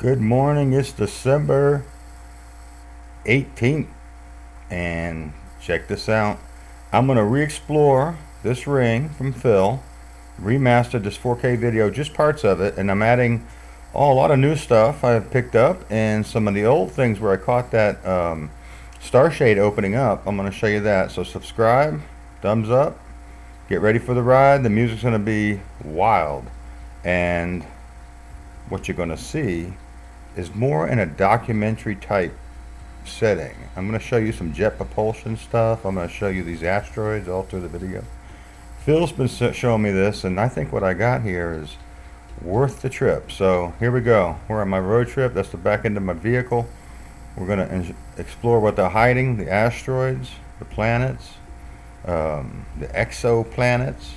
Good morning, it's December 18th, and check this out. I'm going to re-explore this ring from Phil, remastered this 4K video, just parts of it, and I'm adding a lot of new stuff I've picked up, and some of the old things where I caught that star shade opening up. I'm going to show you that, so subscribe, thumbs up, get ready for the ride. The music's going to be wild, and what you're going to see is more in a documentary type setting. I'm going to show you some jet propulsion stuff. I'm going to show you these asteroids all through the video. Phil's been showing me this, and I think what I got here is worth the trip. So here we go. We're on my road trip. That's the back end of my vehicle. We're going to explore what they're hiding, the asteroids, the planets, the exoplanets.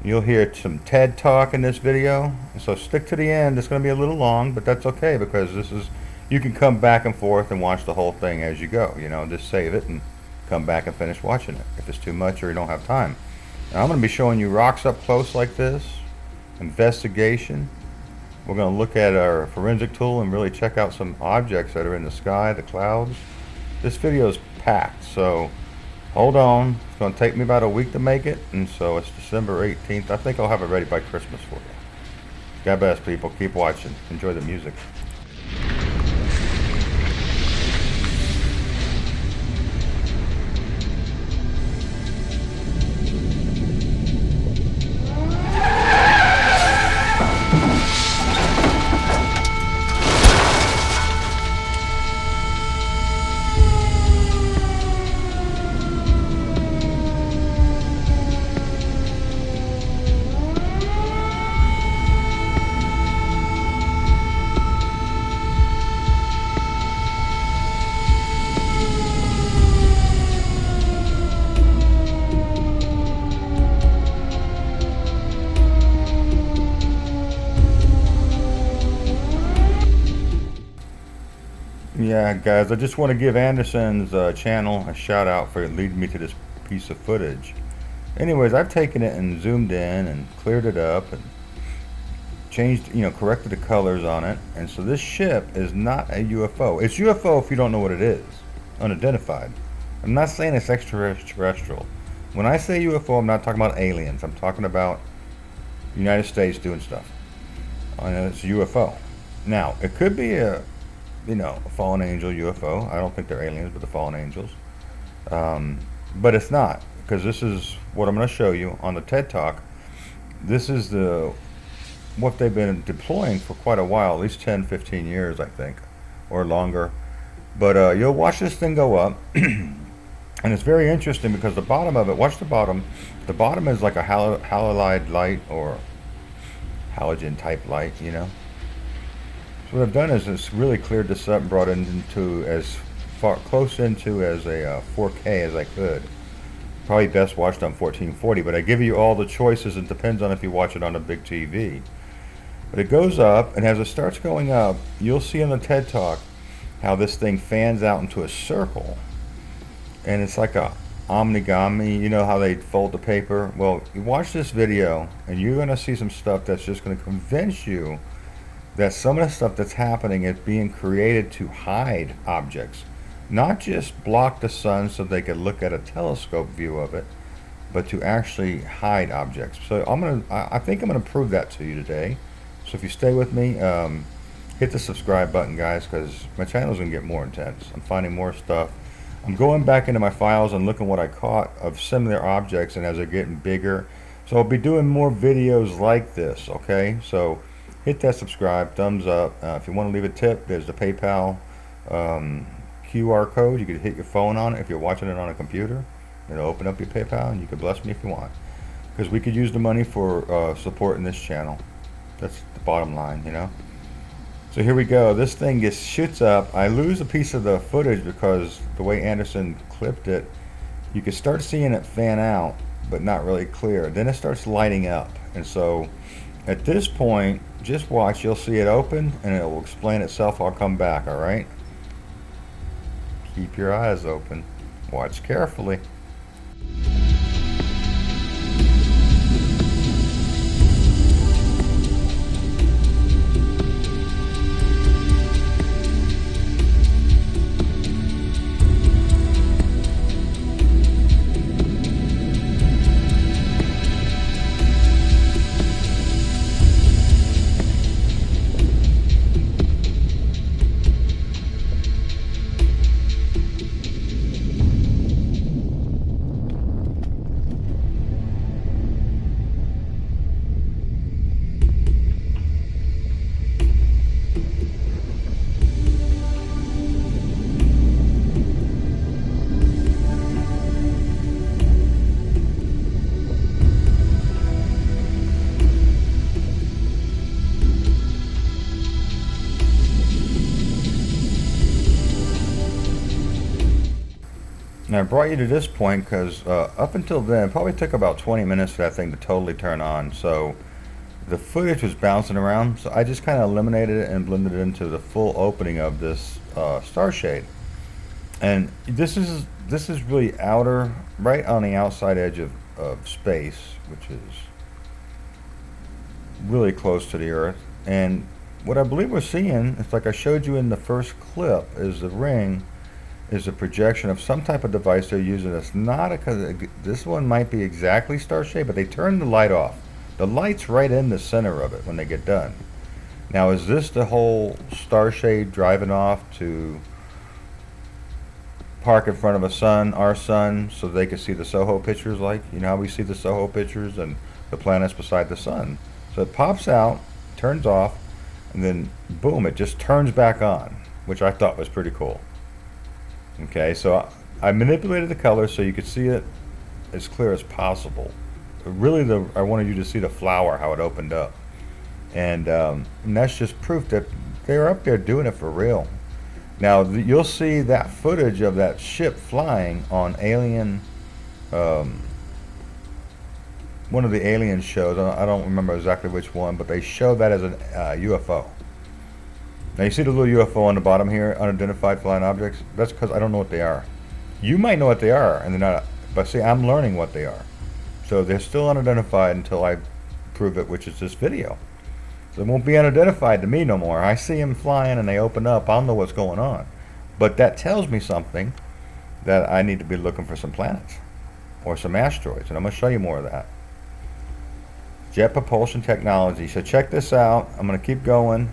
You'll hear some TED Talk in this video, so stick to the end. It's going to be a little long, but that's okay, because you can come back and forth and watch the whole thing as you go. Just save it and come back and finish watching it if it's too much or you don't have time. Now, I'm going to be showing you rocks up close like this, investigation. We're going to look at our forensic tool and really check out some objects that are in the sky, the clouds. This video is packed, so hold on. It's going to take me about a week to make it, and so it's December 18th. I think I'll have it ready by Christmas for you. God bless, people. Keep watching. Enjoy the music. Yeah, guys, I just want to give Anderson's channel a shout out for leading me to this piece of footage. Anyways, I've taken it and zoomed in and cleared it up and changed, corrected the colors on it. And so this ship is not a UFO. It's UFO if you don't know what it is, unidentified. I'm not saying it's extraterrestrial. When I say UFO, I'm not talking about aliens. I'm talking about the United States doing stuff. And it's a UFO. Now, it could be a fallen angel UFO. I don't think they're aliens, but the fallen angels. But it's not, because this is what I'm going to show you on the TED Talk. This is what they've been deploying for quite a while, at least 10, 15 years, I think, or longer. But you'll watch this thing go up, and it's very interesting because the bottom of it, watch the bottom. The bottom is like a halide light or halogen type light, So what I've done is it's really cleared this up and brought it into as close into as a 4K as I could. Probably best watched on 1440, but I give you all the choices. It depends on if you watch it on a big TV. But it goes up, and as it starts going up, you'll see on the TED Talk how this thing fans out into a circle. And it's like a omnigami, you know how they fold the paper? Well, you watch this video, and you're going to see some stuff that's just going to convince you that some of the stuff that's happening is being created to hide objects, not just block the sun so they could look at a telescope view of it, but to actually hide objects. So I think I'm gonna prove that to you today. So if you stay with me, hit the subscribe button, guys, because my channel's gonna get more intense. I'm finding more stuff. I'm going back into my files and looking what I caught of similar objects, and as they're getting bigger. So I'll be doing more videos like this, okay? So hit that subscribe, thumbs up. If you want to leave a tip, there's the PayPal QR code. You could hit your phone on it if you're watching it on a computer. It'll open up your PayPal, and you can bless me if you want. Because we could use the money for supporting this channel. That's the bottom line, So here we go. This thing shoots up. I lose a piece of the footage because the way Anderson clipped it, you can start seeing it fan out, but not really clear. Then it starts lighting up. And so at this point, just watch. You'll see it open, and it will explain itself. I'll come back, all right? Keep your eyes open. Watch carefully. And I brought you to this point because up until then, it probably took about 20 minutes for that thing to totally turn on. So the footage was bouncing around, so I just kind of eliminated it and blended it into the full opening of this star shade. And this is really outer, right on the outside edge of space, which is really close to the Earth. And what I believe we're seeing, it's like I showed you in the first clip, is the ring is a projection of some type of device they're using. It's not this one might be exactly star shaped, but they turn the light off. The light's right in the center of it when they get done. Now, is this the whole star shade driving off to park in front of our sun, so they can see the SOHO pictures? Like, you know how we see the SOHO pictures and the planets beside the sun? So it pops out, turns off, and then boom, it just turns back on, which I thought was pretty cool. Okay, so I manipulated the color so you could see it as clear as possible. Really, I wanted you to see the flower, how it opened up. And that's just proof that they're up there doing it for real. Now, you'll see that footage of that ship flying on Alien, one of the Alien shows. I don't remember exactly which one, but they show that as a UFO. Now, you see the little UFO on the bottom here, unidentified flying objects? That's because I don't know what they are. You might know what they are, and they're not. But see, I'm learning what they are. So they're still unidentified until I prove it, which is this video. So it won't be unidentified to me no more. I see them flying and they open up. I'll know what's going on. But that tells me something, that I need to be looking for some planets or some asteroids. And I'm going to show you more of that. Jet propulsion technology. So check this out. I'm going to keep going.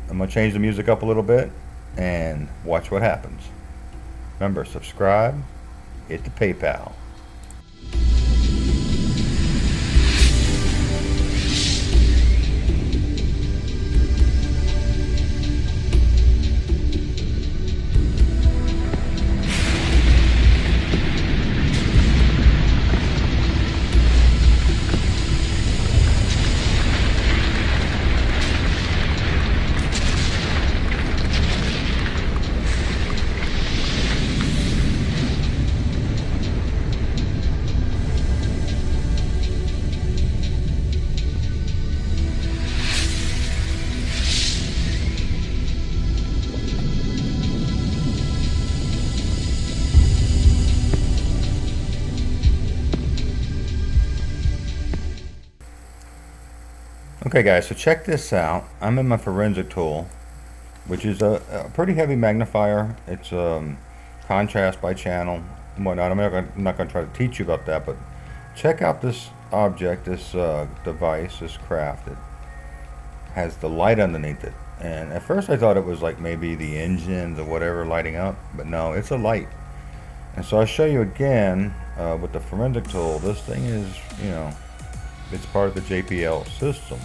I'm going to change the music up a little bit and watch what happens. Remember, subscribe, hit the PayPal. Okay guys, so check this out. I'm in my forensic tool, which is a pretty heavy magnifier. It's contrast by channel and whatnot. I'm not going to try to teach you about that, but check out this object, this device, this craft. It has the light underneath it. And at first I thought it was like maybe the engines or whatever lighting up, but no, it's a light. And so I'll show you again with the forensic tool. This thing is, you know, it's part of the JPL system,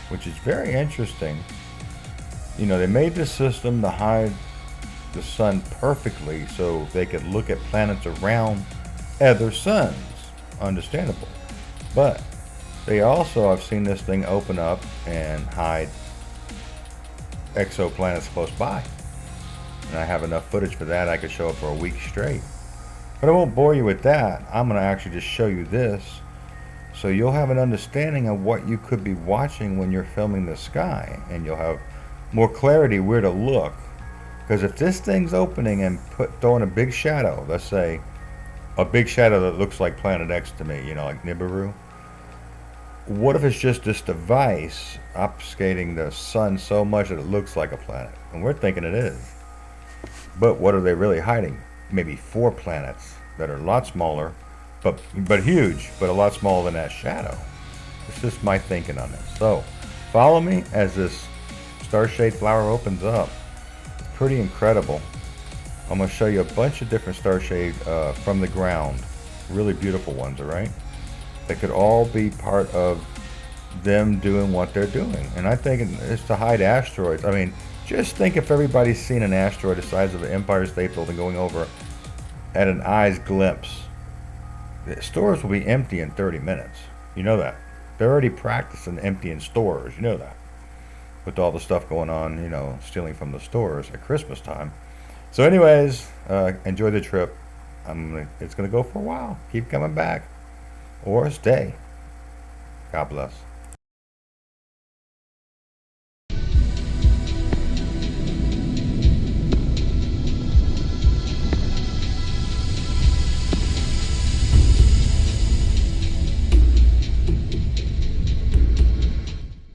which is very interesting. You know, they made this system to hide the sun perfectly so they could look at planets around other suns. Understandable. But they also, I've seen this thing open up and hide exoplanets close by. And I have enough footage for that. I could show it for a week straight. But I won't bore you with that. I'm going to actually just show you this, so you'll have an understanding of what you could be watching when you're filming the sky, and you'll have more clarity where to look. Because if this thing's opening and throwing a big shadow, let's say a big shadow that looks like Planet X to me, you know, like Nibiru, what if it's just this device obfuscating the sun so much that it looks like a planet? And we're thinking it is. But what are they really hiding? Maybe 4 planets that are a lot smaller, but huge, but a lot smaller than that shadow. It's just my thinking on it. So follow me as this starshade flower opens up. It's pretty incredible. I'm going to show you a bunch of different starshade from the ground. Really beautiful ones, all right? They could all be part of them doing what they're doing. And I think it's to hide asteroids. I mean, just think if everybody's seen an asteroid the size of the Empire State Building going over at an eye's glimpse. The stores will be empty in 30 minutes. You know that. They're already practicing emptying stores. You know that. With all the stuff going on, you know, stealing from the stores at Christmas time. So anyways, enjoy the trip. It's going to go for a while. Keep coming back. Or stay. God bless.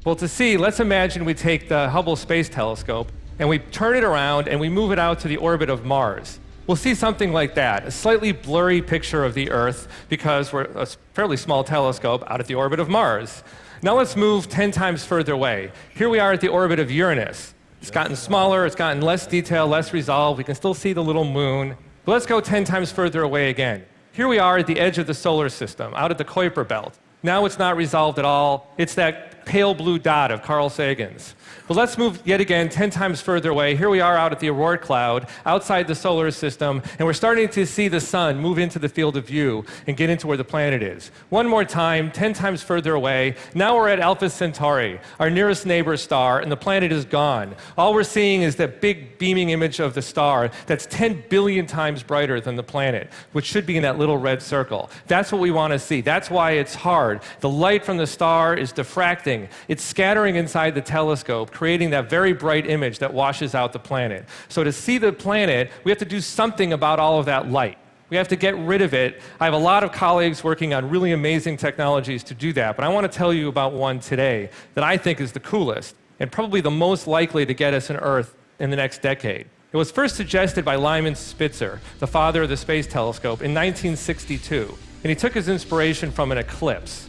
Well, to see, let's imagine we take the Hubble Space Telescope and we turn it around and we move it out to the orbit of Mars. We'll see something like that, a slightly blurry picture of the Earth because we're a fairly small telescope out at the orbit of Mars. Now let's move 10 times further away. Here we are at the orbit of Uranus. It's gotten smaller, it's gotten less detail, less resolve. We can still see the little moon. But let's go 10 times further away again. Here we are at the edge of the solar system, out at the Kuiper Belt. Now it's not resolved at all. It's that pale blue dot of Carl Sagan's. But let's move yet again 10 times further away. Here we are out at the Aurora cloud, outside the solar system, and we're starting to see the sun move into the field of view and get into where the planet is. One more time, 10 times further away. Now we're at Alpha Centauri, our nearest neighbor star, and the planet is gone. All we're seeing is that big beaming image of the star that's 10 billion times brighter than the planet, which should be in that little red circle. That's what we want to see. That's why it's hard. The light from the star is diffracting. It's scattering inside the telescope, creating that very bright image that washes out the planet. So to see the planet, we have to do something about all of that light. We have to get rid of it. I have a lot of colleagues working on really amazing technologies to do that, but I want to tell you about one today that I think is the coolest and probably the most likely to get us an Earth in the next decade. It was first suggested by Lyman Spitzer, the father of the space telescope, in 1962, and he took his inspiration from an eclipse.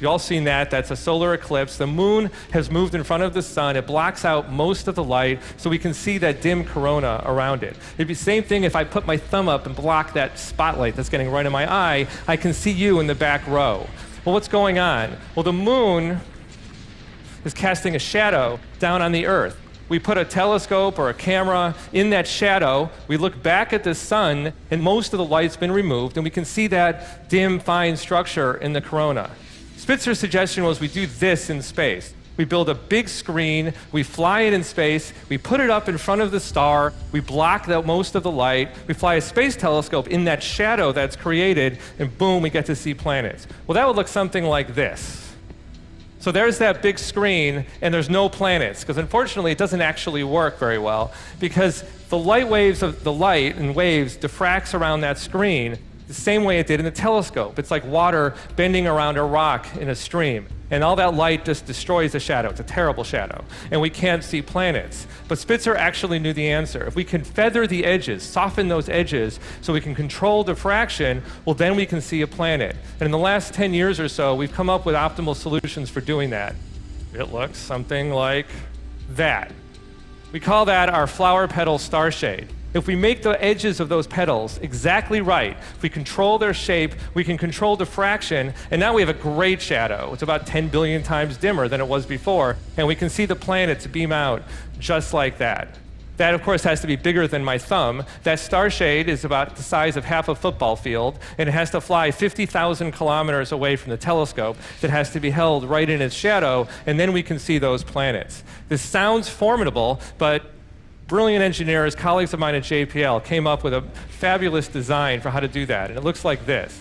You've all seen that. That's a solar eclipse. The moon has moved in front of the sun. It blocks out most of the light, so we can see that dim corona around it. It'd be the same thing if I put my thumb up and block that spotlight that's getting right in my eye. I can see you in the back row. Well, what's going on? Well, the moon is casting a shadow down on the Earth. We put a telescope or a camera in that shadow, we look back at the sun, and most of the light's been removed, and we can see that dim, fine structure in the corona. Spitzer's suggestion was we do this in space. We build a big screen, we fly it in space, we put it up in front of the star, we block most of the light, we fly a space telescope in that shadow that's created, and boom, we get to see planets. Well, that would look something like this. So there's that big screen, and there's no planets, because unfortunately it doesn't actually work very well, because the light waves of the light and waves diffracts around that screen the same way it did in the telescope. It's like water bending around a rock in a stream. And all that light just destroys the shadow. It's a terrible shadow. And we can't see planets. But Spitzer actually knew the answer. If we can feather the edges, soften those edges, so we can control diffraction, well, then we can see a planet. And in the last 10 years or so, we've come up with optimal solutions for doing that. It looks something like that. We call that our flower petal star shade. If we make the edges of those petals exactly right, if we control their shape, we can control diffraction, and now we have a great shadow. It's about 10 billion times dimmer than it was before, and we can see the planets beam out just like that. That, of course, has to be bigger than my thumb. That star shade is about the size of half a football field, and it has to fly 50,000 kilometers away from the telescope that has to be held right in its shadow, and then we can see those planets. This sounds formidable, but brilliant engineers, colleagues of mine at JPL, came up with a fabulous design for how to do that, and it looks like this.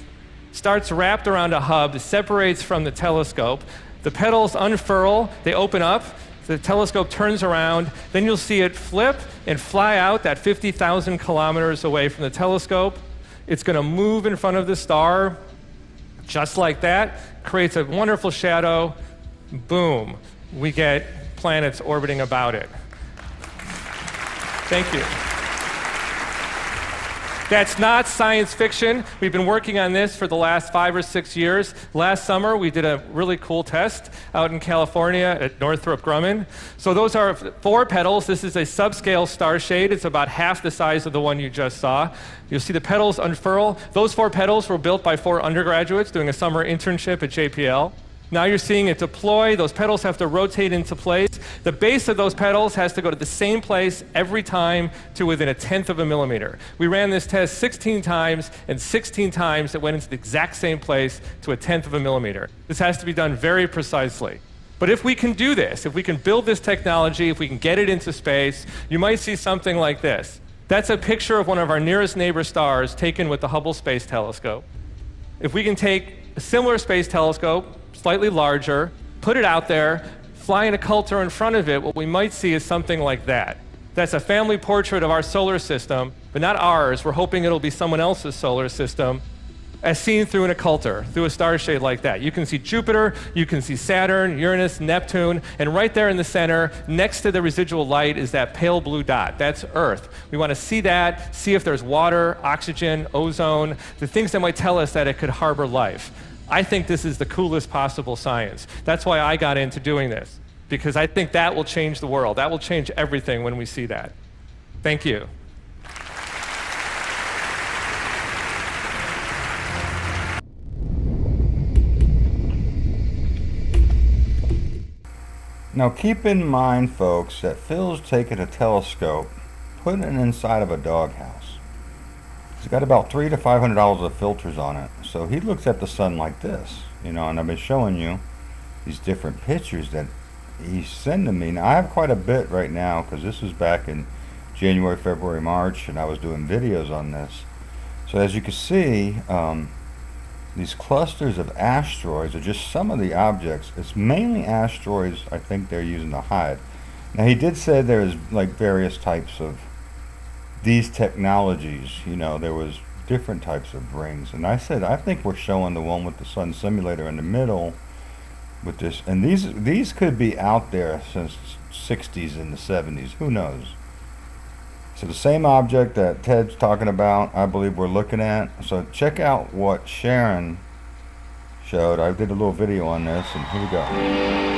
Starts wrapped around a hub, separates from the telescope. The petals unfurl, they open up, the telescope turns around, then you'll see it flip and fly out that 50,000 kilometers away from the telescope. It's going to move in front of the star, just like that, creates a wonderful shadow. Boom, we get planets orbiting about it. Thank you. That's not science fiction. We've been working on this for the last 5 or 6 years. Last summer, we did a really cool test out in California at Northrop Grumman. So those are 4 petals. This is a subscale star shade. It's about half the size of the one you just saw. You'll see the petals unfurl. Those 4 petals were built by 4 undergraduates doing a summer internship at JPL. Now you're seeing it deploy. Those petals have to rotate into place. The base of those petals has to go to the same place every time to within 1/10 of a millimeter. We ran this test 16 times, and 16 times it went into the exact same place to 1/10 of a millimeter. This has to be done very precisely. But if we can do this, if we can build this technology, if we can get it into space, you might see something like this. That's a picture of one of our nearest neighbor stars taken with the Hubble Space Telescope. If we can take a similar space telescope, slightly larger, put it out there, fly an occulter in front of it, what we might see is something like that. That's a family portrait of our solar system, but not ours. We're hoping it'll be someone else's solar system, as seen through an occulter, through a star shade like that. You can see Jupiter, you can see Saturn, Uranus, Neptune, and right there in the center, next to the residual light, is that pale blue dot. That's Earth. We want to see that, see if there's water, oxygen, ozone, the things that might tell us that it could harbor life. I think this is the coolest possible science. That's why I got into doing this, because I think that will change the world. That will change everything when we see that. Thank you. Now keep in mind, folks, that Phil's taken a telescope, putting it inside of a doghouse. It's got about $300 to $500 of filters on it. So he looks at the sun like this, and I've been showing you these different pictures that he's sending me. Now I have quite a bit right now, because this was back in January, February, March, and I was doing videos on this. So as you can see, these clusters of asteroids are just some of the objects. It's mainly asteroids I think they're using to hide. Now he did say there's like various types of these technologies. There was different types of rings, and I said I think we're showing the one with the sun simulator in the middle with this, and these could be out there since the 60s and the 70s, who knows. So the same object that Ted's talking about, I believe we're looking at. So check out what Sharon showed. I did a little video on this, and here we go.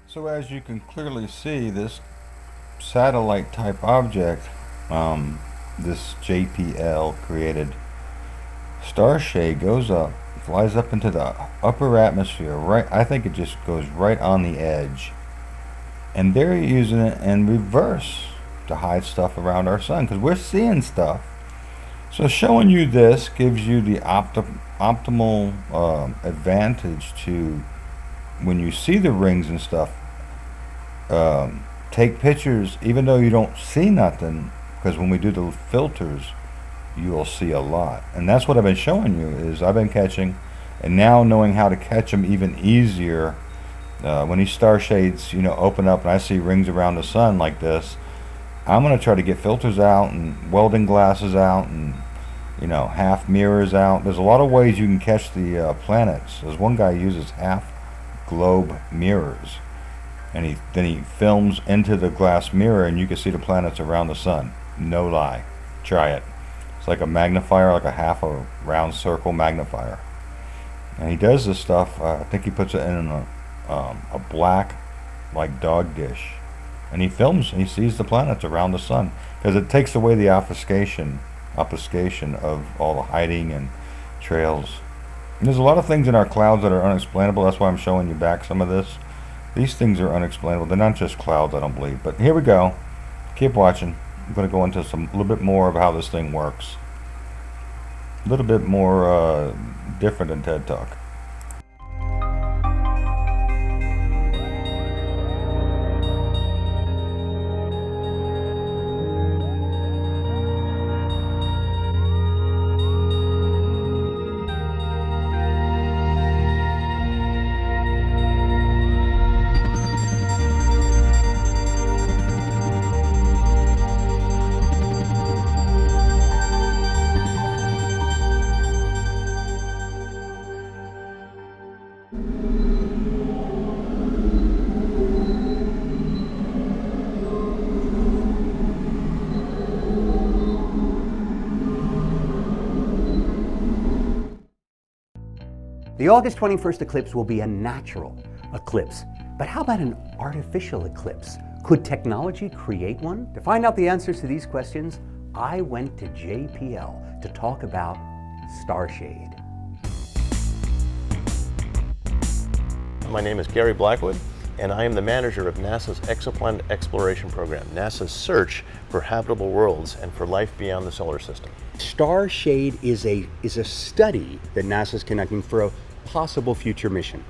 So as you can clearly see, this satellite type object, this JPL created star shade, goes up, flies up into the upper atmosphere, right? I think it just goes right on the edge, and they're using it in reverse to hide stuff around our sun, because we're seeing stuff. So showing you this gives you the optimal advantage to, when you see the rings and stuff, take pictures even though you don't see nothing, because when we do the filters you will see a lot. And that's what I've been showing you, is I've been catching, and now knowing how to catch them even easier. When these star shades open up and I see rings around the sun like this, I'm going to try to get filters out and welding glasses out and, you know, half mirrors out. There's a lot of ways you can catch the planets. There's one guy uses half globe mirrors, and then he films into the glass mirror, and you can see the planets around the sun. No lie. Try it. It's like a magnifier, like a half a round circle magnifier. And he does this stuff, I think he puts it in a black, like, dog dish. And he films and he sees the planets around the sun, because it takes away the obfuscation of all the hiding and trails. And there's a lot of things in our clouds that are unexplainable. That's why I'm showing you back some of this. These things are unexplainable. They're not just clouds, I don't believe. But here we go. Keep watching. I'm going to go into a little bit more of how this thing works. A little bit more different than TED Talk. The August 21st eclipse will be a natural eclipse. But how about an artificial eclipse? Could technology create one? To find out the answers to these questions, I went to JPL to talk about starshade. My name is Gary Blackwood, and I am the manager of NASA's Exoplanet Exploration Program, NASA's search for habitable worlds and for life beyond the solar system. Starshade is a study that NASA's conducting for a possible future mission.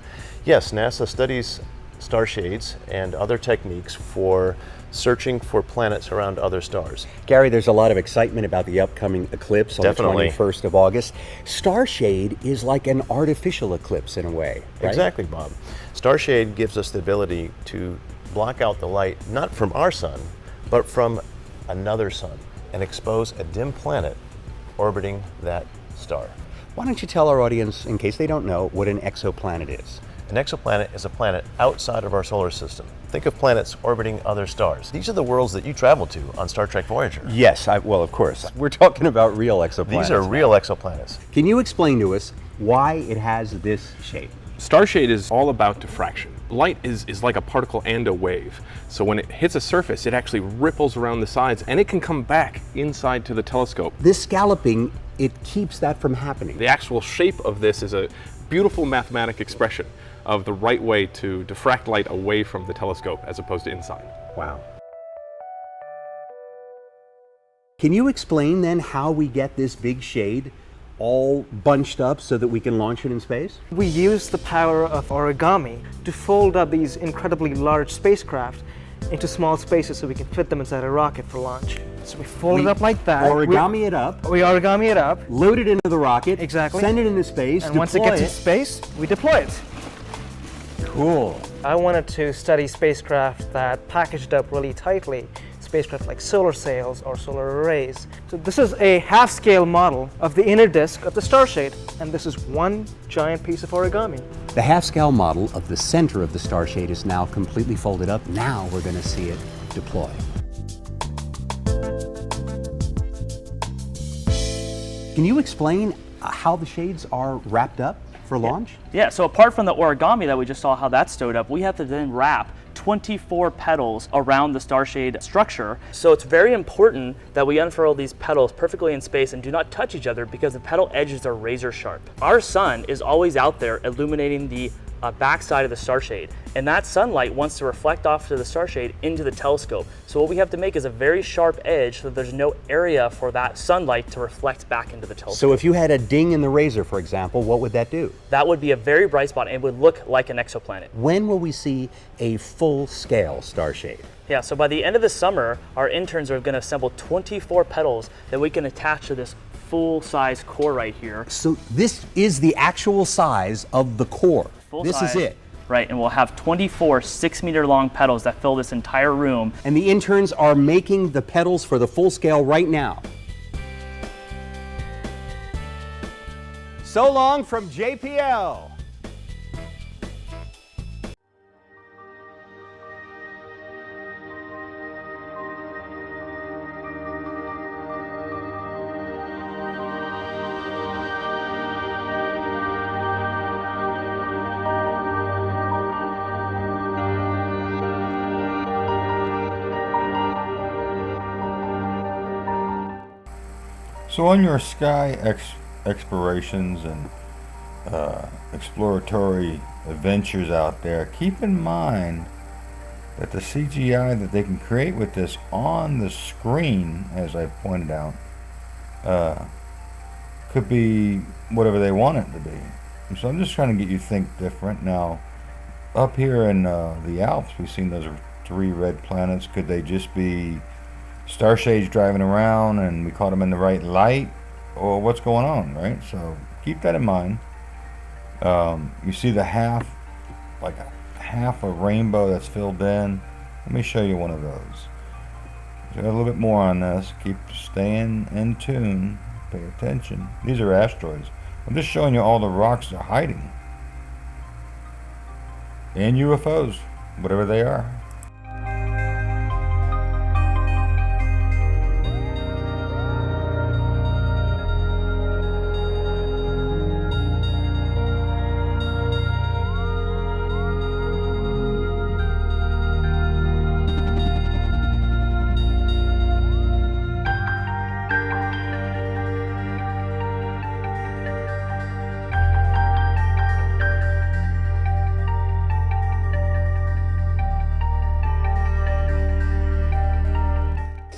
Yes, NASA studies starshades and other techniques for searching for planets around other stars. Gary, there's a lot of excitement about the upcoming eclipse on Definitely. the 21st of August. Starshade is like an artificial eclipse in a way, right? Exactly, Bob. Starshade gives us the ability to block out the light, not from our sun, but from another sun, and expose a dim planet orbiting that star. Why don't you tell our audience, in case they don't know, what an exoplanet is? An exoplanet is a planet outside of our solar system. Think of planets orbiting other stars. These are the worlds that you travel to on Star Trek Voyager. Yes, well, of course. We're talking about real exoplanets. These are real exoplanets. Can you explain to us why it has this shape? Starshade is all about diffraction. Light is like a particle and a wave. So when it hits a surface, it actually ripples around the sides, and it can come back inside to the telescope. This scalloping, it keeps that from happening. The actual shape of this is a beautiful mathematic expression of the right way to diffract light away from the telescope as opposed to inside. Wow. Can you explain then how we get this big shade all bunched up so that we can launch it in space? We use the power of origami to fold up these incredibly large spacecraft into small spaces so we can fit them inside a rocket for launch. So we fold it up like that. Origami it up. We origami it up. Load it into the rocket. Exactly. Send it into space. And once it gets to space, we deploy it. Cool. I wanted to study spacecraft that packaged up really tightly, spacecraft like solar sails or solar arrays. So this is a half-scale model of the inner disk of the starshade, and this is one giant piece of origami. The half-scale model of the center of the starshade is now completely folded up. Now we're going to see it deploy. Can you explain how the shades are wrapped up for launch? Yeah, so apart from the origami that we just saw how that's stowed up, we have to then wrap 24 petals around the starshade structure. So it's very important that we unfurl these petals perfectly in space and do not touch each other because the petal edges are razor sharp. Our sun is always out there illuminating the backside of the starshade, and that sunlight wants to reflect off to the starshade into the telescope. So what we have to make is a very sharp edge so that there's no area for that sunlight to reflect back into the telescope. So if you had a ding in the razor, for example, what would that do? That would be a very bright spot and it would look like an exoplanet. When will we see a full-scale starshade? Yeah, so by the end of the summer, our interns are going to assemble 24 petals that we can attach to this full-size core right here. So this is the actual size of the core. Full This size. is it. right? And we'll have 24 6-meter long petals that fill this entire room. And the interns are making the petals for the full scale right now. So long from JPL. So on your sky explorations and exploratory adventures out there, keep in mind that the CGI that they can create with this on the screen, as I pointed out, could be whatever they want it to be. And so I'm just trying to get you to think different. Now, up here in the Alps, we've seen those 3 red planets. Could they just be star shades driving around and we caught them in the right light, or what's going on, right? So keep that in mind. You see the half a rainbow that's filled in. Let me show you one of those. Got a little bit more on this. Keep staying in tune. Pay attention. These are asteroids. I'm just showing you all the rocks they're hiding. And UFOs, whatever they are.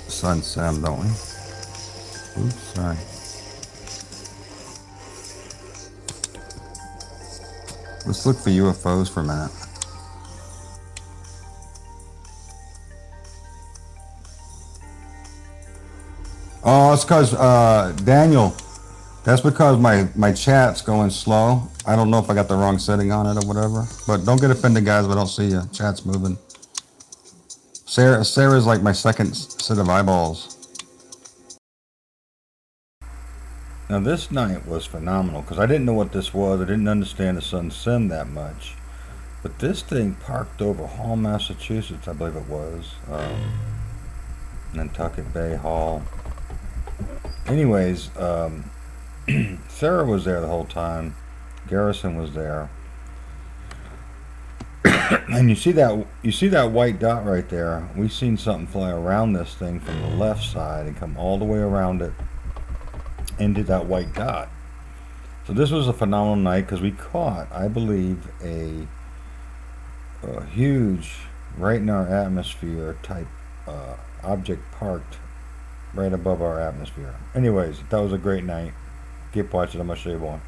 Sun Sam, don't we? Oops, sorry. Let's look for UFOs for a minute. Oh, it's because Daniel. That's because my chat's going slow. I don't know if I got the wrong setting on it or whatever. But don't get offended, guys, if I don't see you. Chat's moving. Sarah's like my second set of eyeballs. Now this night was phenomenal because I didn't know what this was. I didn't understand the Sun Sim that much. But this thing parked over Hall, Massachusetts, I believe it was. Nantucket Bay Hall. Anyways, Sarah was there the whole time. Garrison was there. And you see that white dot right there. We've seen something fly around this thing from the left side and come all the way around it into that white dot. So this was a phenomenal night because we caught, I believe, a huge, right in our atmosphere type object parked right above our atmosphere. Anyways, that was a great night. Keep watching. I'm gonna show you one.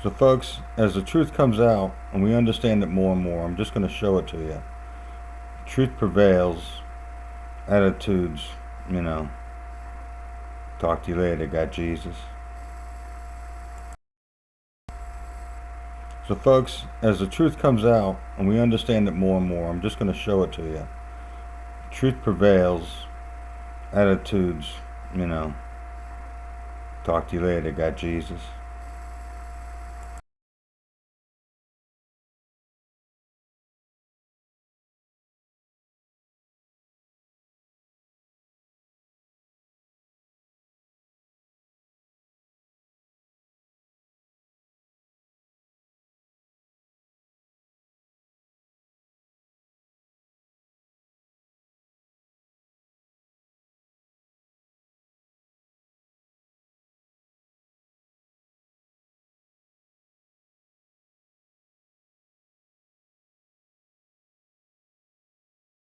So folks, as the truth comes out and we understand it more and more, I'm just going to show it to you. Truth prevails. Attitudes, talk to you later, got Jesus. So folks, as the truth comes out and we understand it more and more, I'm just going to show it to you. Truth prevails. Attitudes, talk to you later, got Jesus.